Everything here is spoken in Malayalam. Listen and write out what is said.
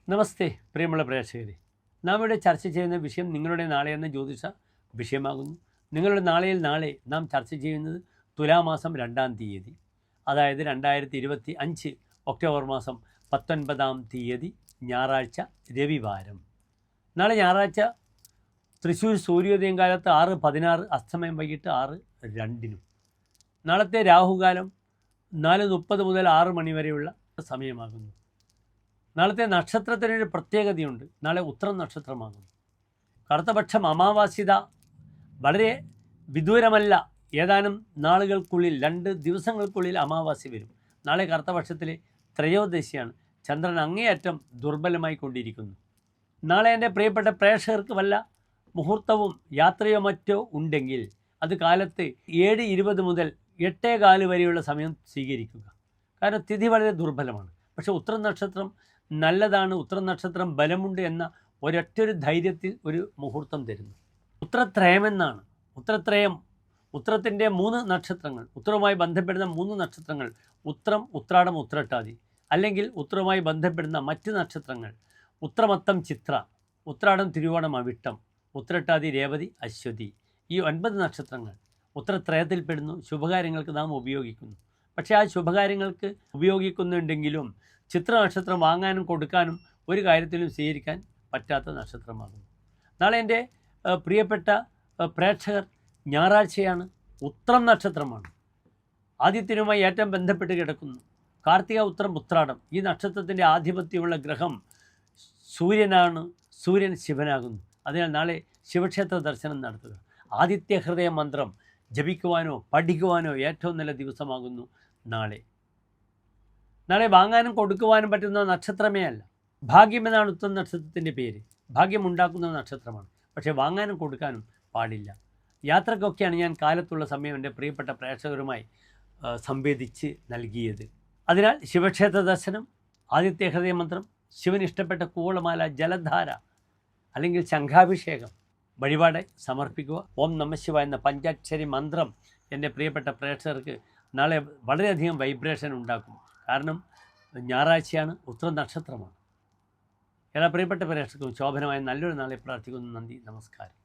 നമസ്തേ പ്രിയമുള്ള പ്രേക്ഷകരെ, നാം ഇവിടെ ചർച്ച ചെയ്യുന്ന വിഷയം നിങ്ങളുടെ നാളെ എന്ന ജ്യോതിഷ വിഷയമാകുന്നു. നിങ്ങളുടെ നാളെയിൽ നാളെ നാം ചർച്ച ചെയ്യുന്നത് തുലാമാസം 2-ാം തീയതി, അതായത് 2025 ഒക്ടോബർ മാസം 19-ാം തീയതി ഞായറാഴ്ച രവിവാരം. നാളെ ഞായറാഴ്ച തൃശ്ശൂർ സൂര്യോദയം കാലത്ത് 6:16, അസ്തമയം വൈകിട്ട് 6:02. നാളത്തെ രാഹുകാലം 4:30 മുതൽ 6 മണി വരെയുള്ള സമയമാകുന്നു. നാളത്തെ നക്ഷത്രത്തിനൊരു പ്രത്യേകതയുണ്ട്. നാളെ ഉത്രം നക്ഷത്രമാകുന്നു. കറുത്തപക്ഷം അമാവാസ്യത വളരെ വിദൂരമല്ല, ഏതാനും നാളുകൾക്കുള്ളിൽ 2 ദിവസങ്ങൾക്കുള്ളിൽ അമാവാസ്യ വരും. നാളെ കറുത്തപക്ഷത്തിലെ ത്രയോദശിയാണ്. ചന്ദ്രൻ അങ്ങേയറ്റം ദുർബലമായി കൊണ്ടിരിക്കുന്നു. നാളെ എൻ്റെ പ്രിയപ്പെട്ട പ്രേക്ഷകർക്ക് വല്ല മുഹൂർത്തവും യാത്രയോ മറ്റോ ഉണ്ടെങ്കിൽ അത് കാലത്ത് 7:20 മുതൽ 8:15 വരെയുള്ള സമയം സ്വീകരിക്കുക. കാരണം തിഥി വളരെ ദുർബലമാണ്. പക്ഷേ ഉത്രം നക്ഷത്രം നല്ലതാണ്, ഉത്രം നക്ഷത്രം ബലമുണ്ട് എന്ന ഒരൊറ്റൊരു ധൈര്യത്തിൽ ഒരു മുഹൂർത്തം തരുന്നു. ഉത്രത്രയമെന്നാണ്. ഉത്രത്രയം, ഉത്രത്തിൻ്റെ 3 നക്ഷത്രങ്ങൾ, ഉത്രവുമായി ബന്ധപ്പെടുന്ന 3 നക്ഷത്രങ്ങൾ, ഉത്രം, ഉത്രാടം, ഉത്രട്ടാതി. അല്ലെങ്കിൽ ഉത്രവുമായി ബന്ധപ്പെടുന്ന മറ്റ് നക്ഷത്രങ്ങൾ ഉത്രമത്തം, ചിത്ര, ഉത്രാടം, തിരുവോണം, അവിട്ടം, ഉത്രട്ടാതി, രേവതി, അശ്വതി. ഈ 9 നക്ഷത്രങ്ങൾ ഉത്രത്രയത്തിൽപ്പെടുന്നു. ശുഭകാര്യങ്ങൾക്ക് നാം ഉപയോഗിക്കുന്നു. പക്ഷേ ആ ശുഭകാര്യങ്ങൾക്ക് ഉപയോഗിക്കുന്നുണ്ടെങ്കിലും ചിത്ര നക്ഷത്രം വാങ്ങാനും കൊടുക്കാനും ഒരു കാര്യത്തിലും സ്വീകരിക്കാൻ പറ്റാത്ത നക്ഷത്രമാകുന്നു. നാളെ എൻ്റെ പ്രിയപ്പെട്ട പ്രേക്ഷകർ, ഞായറാഴ്ചയാണ്, ഉത്രം നക്ഷത്രമാണ്. ആദിത്യനുമായി ഏറ്റവും ബന്ധപ്പെട്ട് കിടക്കുന്നു. കാർത്തിക, ഉത്രം, ഉത്രാടം. ഈ നക്ഷത്രത്തിൻ്റെ ആധിപത്യമുള്ള ഗ്രഹം സൂര്യനാണ്. സൂര്യൻ ശിവനാകുന്നു. അതിനാൽ നാളെ ശിവക്ഷേത്ര ദർശനം നടത്തുക. ആദിത്യ ഹൃദയ മന്ത്രം ജപിക്കുവാനോ പഠിക്കുവാനോ ഏറ്റവും നല്ല ദിവസമാകുന്നു നാളെ. നാളെ വാങ്ങാനും കൊടുക്കുവാനും പറ്റുന്ന നക്ഷത്രമേ അല്ല. ഭാഗ്യമെന്നാണ് ഉത്രം നക്ഷത്രത്തിൻ്റെ പേര്. ഭാഗ്യമുണ്ടാക്കുന്ന നക്ഷത്രമാണ്. പക്ഷേ വാങ്ങാനും കൊടുക്കാനും പാടില്ല. യാത്രക്കൊക്കെയാണ് ഞാൻ കാലത്തുള്ള സമയം എൻ്റെ പ്രിയപ്പെട്ട പ്രേക്ഷകരുമായി സംവേദിച്ച് നൽകിയത്. അതിനാൽ ശിവക്ഷേത്ര ദർശനം, ആദിത്യ ഹൃദയമന്ത്രം, ശിവന് ഇഷ്ടപ്പെട്ട കൂവളമാല, ജലധാര അല്ലെങ്കിൽ ശംഖാഭിഷേകം വഴിപാട് സമർപ്പിക്കുക. ഓം നമഃശിവായ എന്ന പഞ്ചാക്ഷരി മന്ത്രം എൻ്റെ പ്രിയപ്പെട്ട പ്രേക്ഷകർക്ക് നാളെ വളരെയധികം വൈബ്രേഷൻ ഉണ്ടാക്കും. കാരണം ഞായറാഴ്ചയാണ്, ഉത്രം നക്ഷത്രമാണ്. എല്ലാ പ്രിയപ്പെട്ട പ്രേക്ഷകർക്കും ശോഭനമായ നല്ലൊരു നാളെ പ്രാർത്ഥിക്കുന്നു. നന്ദി, നമസ്കാരം.